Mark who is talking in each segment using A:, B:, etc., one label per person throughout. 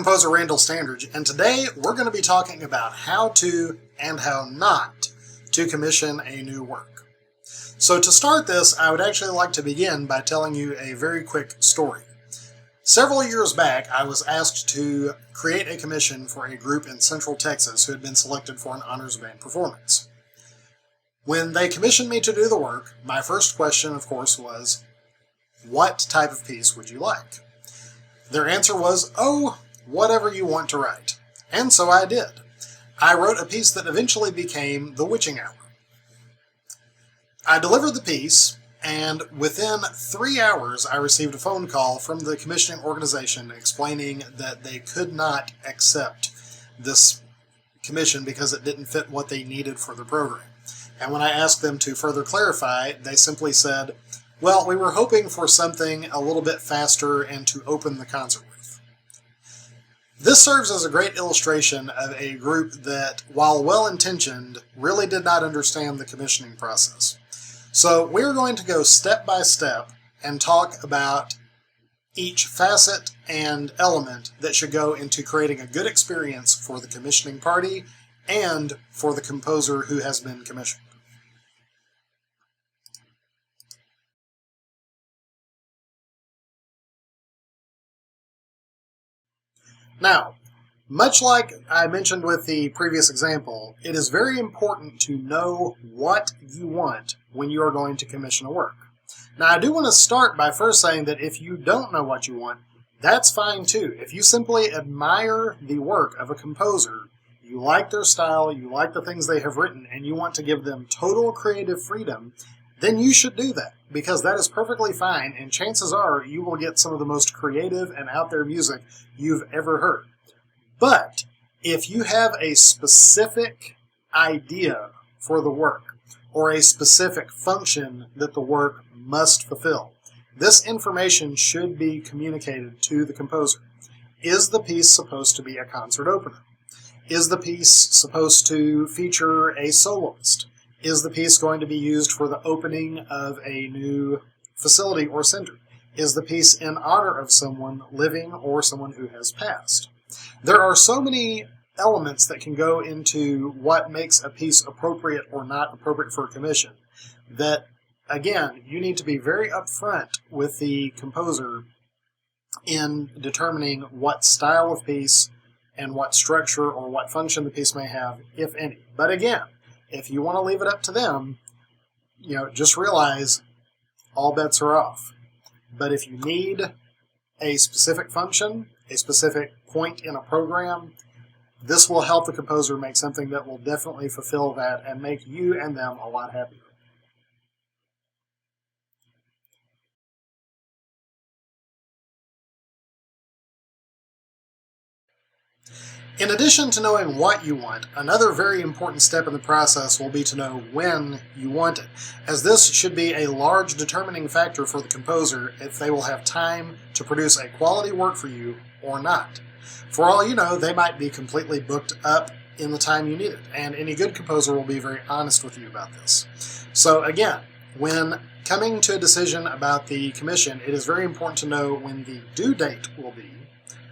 A: composer Randall Standridge, and today we're going to be talking about how to and how not to commission a new work. So to start this, I would actually like to begin by telling you a very quick story. Several years back, I was asked to create a commission for a group in Central Texas who had been selected for an honors band performance. When they commissioned me to do the work, my first question, of course, was, what type of piece would you like? Their answer was, oh, whatever you want to write. And so I did. I wrote a piece that eventually became The Witching Hour. I delivered the piece, and within 3 hours I received a phone call from the commissioning organization explaining that they could not accept this commission because it didn't fit what they needed for the program. And when I asked them to further clarify, they simply said, well, we were hoping for something a little bit faster and to open the concert with. This serves as a great illustration of a group that, while well-intentioned, really did not understand the commissioning process. So we're going to go step by step and talk about each facet and element that should go into creating a good experience for the commissioning party and for the composer who has been commissioned. Now, much like I mentioned with the previous example, it is very important to know what you want when you are going to commission a work. Now, I do want to start by first saying that if you don't know what you want, that's fine too. If you simply admire the work of a composer, you like their style, you like the things they have written, and you want to give them total creative freedom, then you should do that, because that is perfectly fine, and chances are you will get some of the most creative and out there music you've ever heard. But if you have a specific idea for the work, or a specific function that the work must fulfill, this information should be communicated to the composer. Is the piece supposed to be a concert opener? Is the piece supposed to feature a soloist? Is the piece going to be used for the opening of a new facility or center? Is the piece in honor of someone living or someone who has passed? There are so many elements that can go into what makes a piece appropriate or not appropriate for a commission that, again, you need to be very upfront with the composer in determining what style of piece and what structure or what function the piece may have, if any. But again, if you want to leave it up to them, just realize all bets are off. But if you need a specific function, a specific point in a program, this will help the composer make something that will definitely fulfill that and make you and them a lot happier. In addition to knowing what you want, another very important step in the process will be to know when you want it, as this should be a large determining factor for the composer if they will have time to produce a quality work for you or not. For all you know, they might be completely booked up in the time you need it, and any good composer will be very honest with you about this. So again, when coming to a decision about the commission, it is very important to know when the due date will be.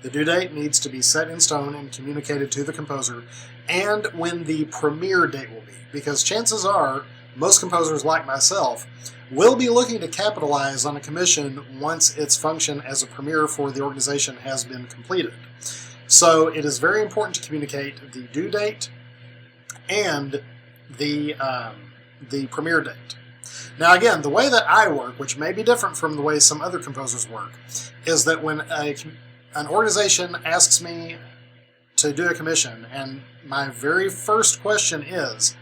A: The due date needs to be set in stone and communicated to the composer, and when the premiere date will be, because chances are most composers like myself will be looking to capitalize on a commission once its function as a premiere for the organization has been completed. So it is very important to communicate the due date and the premiere date. Now again, the way that I work, which may be different from the way some other composers work, is that when an organization asks me to do a commission, and my very first question is,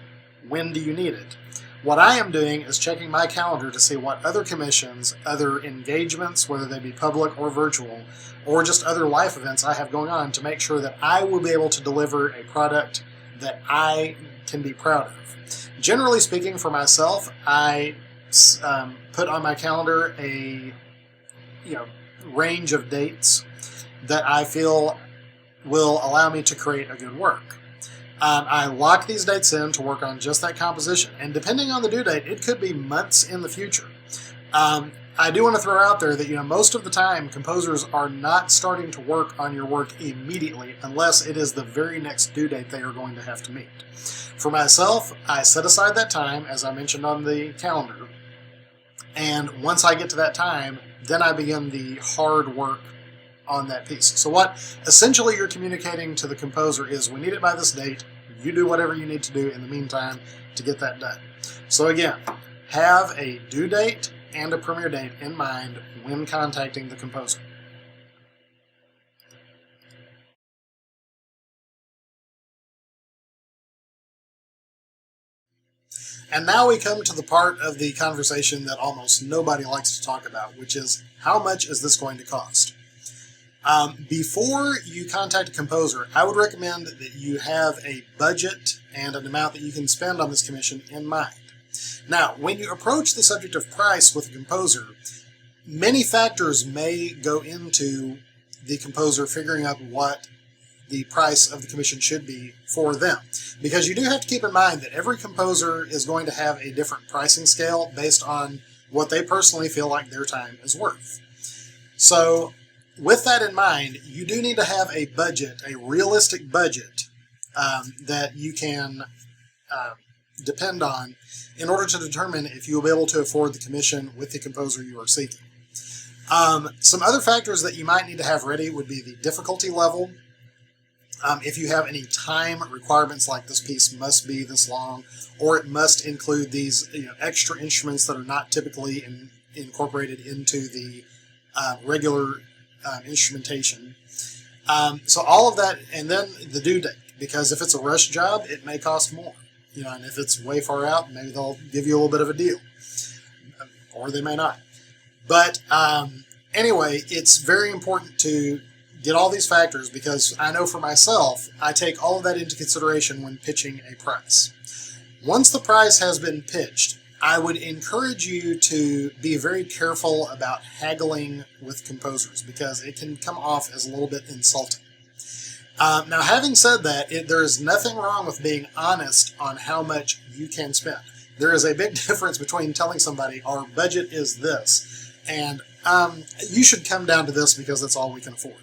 A: when do you need it? What I am doing is checking my calendar to see what other commissions, other engagements, whether they be public or virtual, or just other life events I have going on, to make sure that I will be able to deliver a product that I can be proud of. Generally speaking, for myself, I put on my calendar a range of dates that I feel will allow me to create a good work. I lock these dates in to work on just that composition, and depending on the due date, it could be months in the future. I do want to throw out there that, most of the time composers are not starting to work on your work immediately unless it is the very next due date they are going to have to meet. For myself, I set aside that time, as I mentioned on the calendar, and once I get to that time, then I begin the hard work on that piece. So what essentially you're communicating to the composer is, we need it by this date, you do whatever you need to do in the meantime to get that done. So again, have a due date and a premiere date in mind when contacting the composer. And now we come to the part of the conversation that almost nobody likes to talk about, which is, how much is this going to cost? Before you contact a composer, I would recommend that you have a budget and an amount that you can spend on this commission in mind. Now, when you approach the subject of price with a composer, many factors may go into the composer figuring out what the price of the commission should be for them. Because you do have to keep in mind that every composer is going to have a different pricing scale based on what they personally feel like their time is worth. So, with that in mind, you do need to have a budget, a realistic budget, that you can depend on in order to determine if you will be able to afford the commission with the composer you are seeking. Some other factors that you might need to have ready would be the difficulty level. If you have any time requirements, like this piece must be this long, or it must include these extra instruments that are not typically incorporated into the regular instrumentation. So all of that, and then the due date, because if it's a rush job, it may cost more. And if it's way far out, maybe they'll give you a little bit of a deal, or they may not. But anyway, it's very important to get all these factors, because I know for myself, I take all of that into consideration when pitching a price. Once the price has been pitched, I would encourage you to be very careful about haggling with composers, because it can come off as a little bit insulting. Now, having said that, there is nothing wrong with being honest on how much you can spend. There is a big difference between telling somebody, our budget is this, and you should come down to this because that's all we can afford.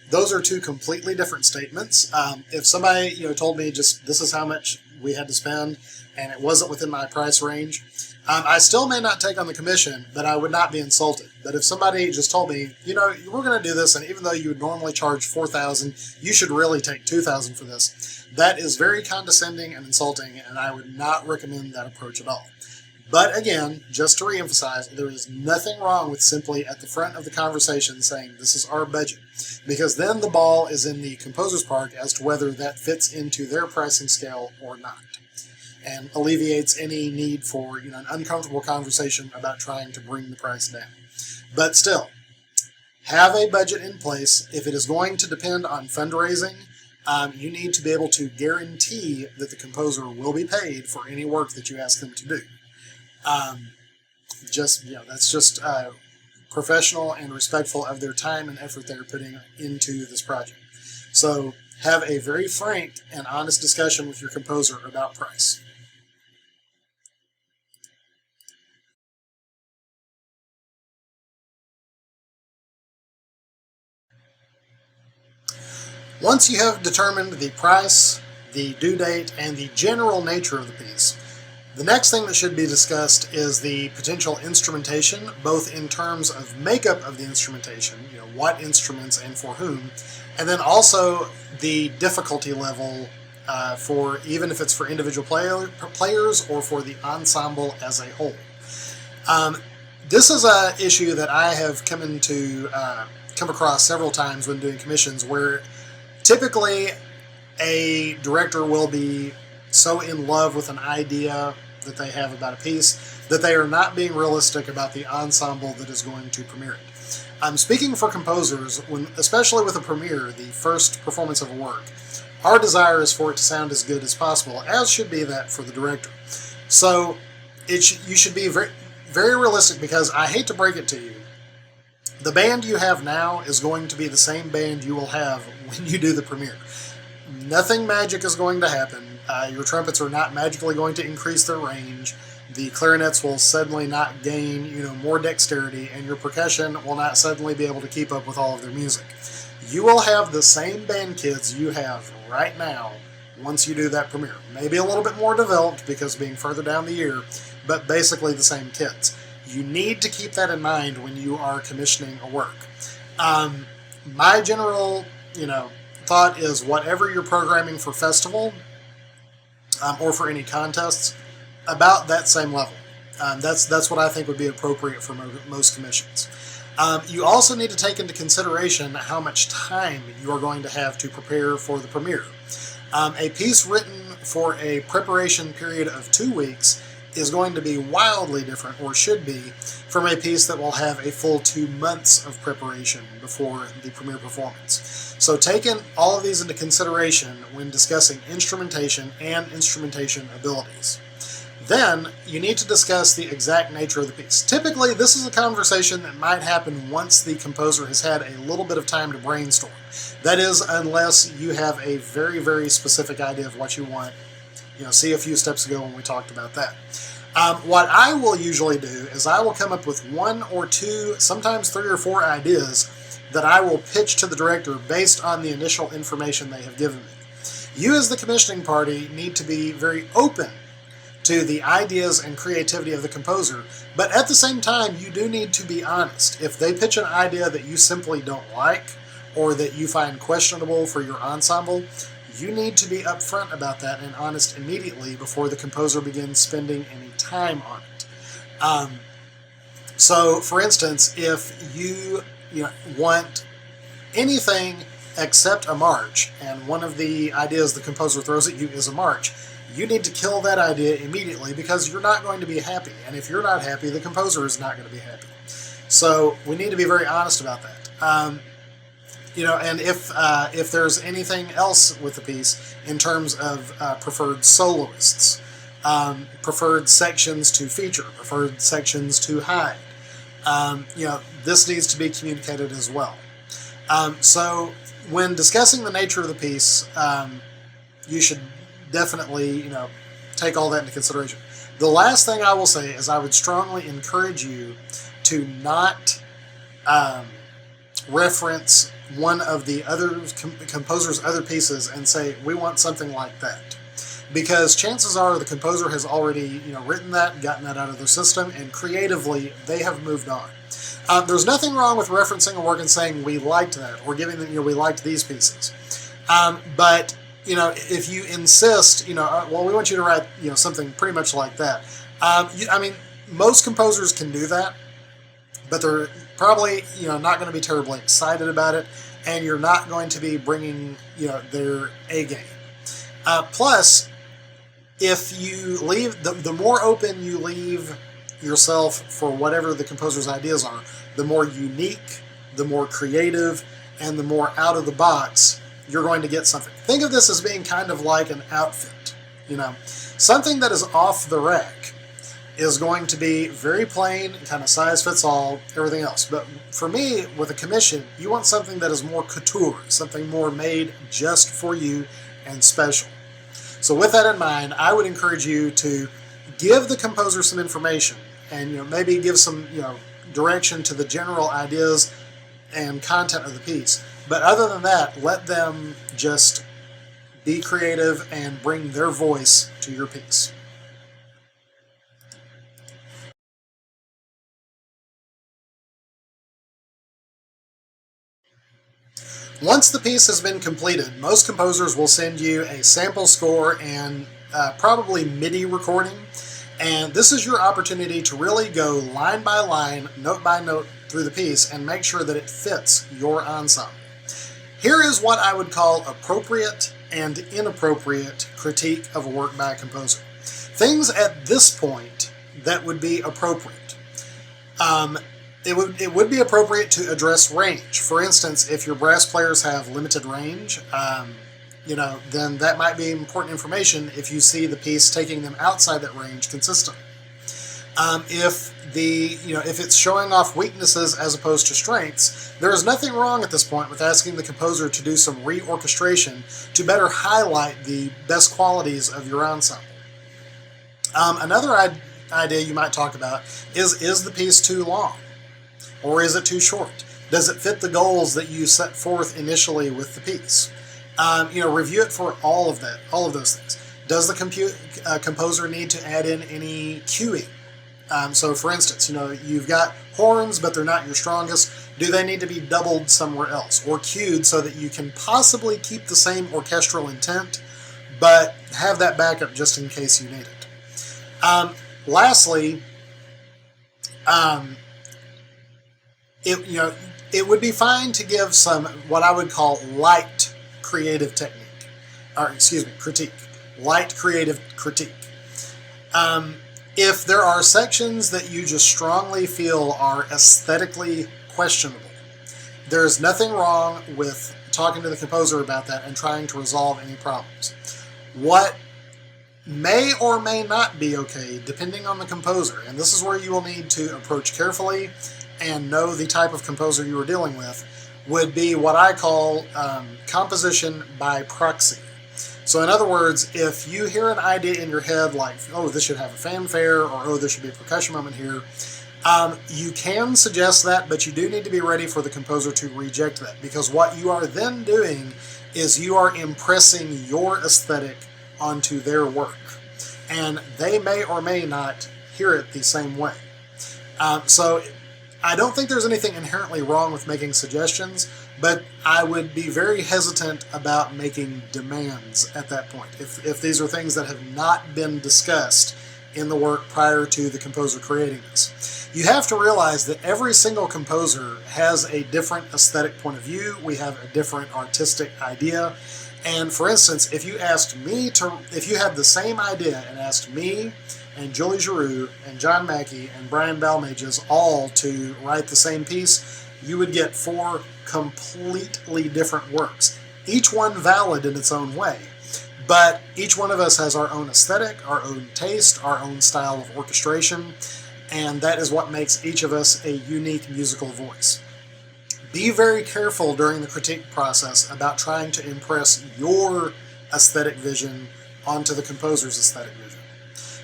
A: Those are two completely different statements. If somebody told me just this is how much we had to spend and it wasn't within my price range, I still may not take on the commission, but I would not be insulted. But if somebody just told me, we're going to do this, and even though you would normally charge $4,000, you should really take $2,000 for this, that is very condescending and insulting, and I would not recommend that approach at all. But again, just to reemphasize, there is nothing wrong with simply at the front of the conversation saying, this is our budget, because then the ball is in the composer's park as to whether that fits into their pricing scale or not, and alleviates any need for an uncomfortable conversation about trying to bring the price down. But still, have a budget in place. If it is going to depend on fundraising, you need to be able to guarantee that the composer will be paid for any work that you ask them to do. That's just professional and respectful of their time and effort they're putting into this project. So have a very frank and honest discussion with your composer about price. Once you have determined the price, the due date, and the general nature of the piece, the next thing that should be discussed is the potential instrumentation, both in terms of makeup of the instrumentation, what instruments and for whom, and then also the difficulty level for, even if it's for individual players or for the ensemble as a whole. This is an issue that I have come across several times when doing commissions, where typically a director will be so in love with an idea that they have about a piece that they are not being realistic about the ensemble that is going to premiere it. I'm speaking for composers, especially with a premiere, the first performance of a work. Our desire is for it to sound as good as possible, as should be that for the director. So you should be very, very realistic, because I hate to break it to you, the band you have now is going to be the same band you will have when you do the premiere. Nothing magic is going to happen. Your trumpets are not magically going to increase their range. The clarinets will suddenly not gain, more dexterity, and your percussion will not suddenly be able to keep up with all of their music. You will have the same band kids you have right now once you do that premiere. Maybe a little bit more developed because being further down the year, but basically the same kids. You need to keep that in mind when you are commissioning a work. My general, thought is whatever you're programming for festival or for any contests, about that same level. That's what I think would be appropriate for most commissions. You also need to take into consideration how much time you are going to have to prepare for the premiere. A piece written for a preparation period of 2 weeks is going to be wildly different, or should be, from a piece that will have a full 2 months of preparation before the premiere performance. So taking all of these into consideration when discussing instrumentation and instrumentation abilities. Then, you need to discuss the exact nature of the piece. Typically, this is a conversation that might happen once the composer has had a little bit of time to brainstorm. That is, unless you have a very, very specific idea of what you want. See a few steps ago when we talked about that. What I will usually do is I will come up with 1 or 2, sometimes 3 or 4 ideas that I will pitch to the director based on the initial information they have given me. You as the commissioning party need to be very open to the ideas and creativity of the composer, but at the same time, you do need to be honest. If they pitch an idea that you simply don't like, or that you find questionable for your ensemble, you need to be upfront about that and honest immediately before the composer begins spending any time on it. So, for instance, if you want anything except a march, and one of the ideas the composer throws at you is a march, you need to kill that idea immediately because you're not going to be happy. And if you're not happy, the composer is not going to be happy. So we need to be very honest about that. And if there's anything else with the piece in terms of preferred soloists, preferred sections to feature, preferred sections to hide, this needs to be communicated as well. So when discussing the nature of the piece, you should definitely, take all that into consideration. The last thing I will say is I would strongly encourage you to not reference one of the other composer's other pieces and say, we want something like that. Because chances are the composer has already, written that, gotten that out of their system, and creatively they have moved on. There's nothing wrong with referencing a work and saying we liked that, or giving them, we liked these pieces. But if you insist, well, we want you to write, something pretty much like that. Most composers can do that, but they're probably, not going to be terribly excited about it, and you're not going to be bringing, their A game. Plus, if you leave, the more open you leave yourself for whatever the composer's ideas are, the more unique, the more creative, and the more out of the box you're going to get something. Think of this as being kind of like an outfit. Something that is off the rack is going to be very plain, kind of size fits all, everything else. But for me, with a commission, you want something that is more couture, something more made just for you and special. So with that in mind, I would encourage you to give the composer some information and maybe give some direction to the general ideas and content of the piece. But other than that, let them just be creative and bring their voice to your piece. Once the piece has been completed, most composers will send you a sample score and probably MIDI recording. And this is your opportunity to really go line by line, note by note through the piece and make sure that it fits your ensemble. Here is what I would call appropriate and inappropriate critique of a work by a composer. Things at this point that would be appropriate. It would be appropriate to address range. For instance, if your brass players have limited range, then that might be important information if you see the piece taking them outside that range consistently. If it's showing off weaknesses as opposed to strengths, there is nothing wrong at this point with asking the composer to do some reorchestration to better highlight the best qualities of your ensemble. Another idea you might talk about is the piece too long? Or is it too short? Does it fit the goals that you set forth initially with the piece? Review it for all of those things. Does the composer need to add in any cueing? So for instance, you've got horns, but they're not your strongest. Do they need to be doubled somewhere else or cued so that you can possibly keep the same orchestral intent, but have that backup just in case you need it? Lastly, it would be fine to give some what I would call light creative critique. Light creative critique. If there are sections that you just strongly feel are aesthetically questionable, there's nothing wrong with talking to the composer about that and trying to resolve any problems. What may or may not be okay, depending on the composer, and this is where you will need to approach carefully and know the type of composer you are dealing with, would be what I call composition by proxy. So in other words, if you hear an idea in your head like, oh, this should have a fanfare, or oh, there should be a percussion moment here, you can suggest that, but you do need to be ready for the composer to reject that, because what you are then doing is you are impressing your aesthetic onto their work, and they may or may not hear it the same way. So I don't think there's anything inherently wrong with making suggestions, but I would be very hesitant about making demands at that point. If these are things that have not been discussed in the work prior to the composer creating this. You have to realize that every single composer has a different aesthetic point of view. We have a different artistic idea. And for instance, if you had the same idea and asked me and Julie Giroux and John Mackey and Brian Balmages all to write the same piece, you would get 4 completely different works, each one valid in its own way. But each one of us has our own aesthetic, our own taste, our own style of orchestration, and that is what makes each of us a unique musical voice. Be very careful during the critique process about trying to impress your aesthetic vision onto the composer's aesthetic vision.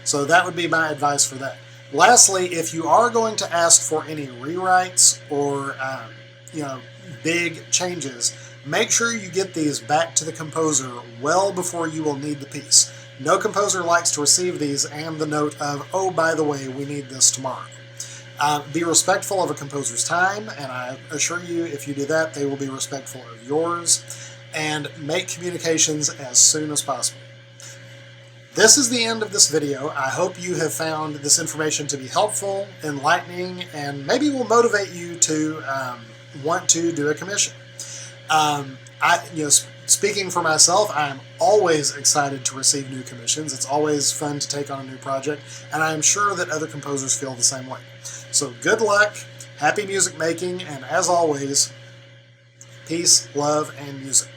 A: So that would be my advice for that. Lastly, if you are going to ask for any rewrites or big changes, make sure you get these back to the composer well before you will need the piece. No composer likes to receive these and the note of, oh, by the way, we need this tomorrow. Be respectful of a composer's time, and I assure you, if you do that, they will be respectful of yours, and make communications as soon as possible. This is the end of this video. I hope you have found this information to be helpful, enlightening, and maybe will motivate you to want to do a commission. Speaking for myself, I am always excited to receive new commissions. It's always fun to take on a new project, and I am sure that other composers feel the same way. So good luck, happy music making, and as always, peace, love, and music.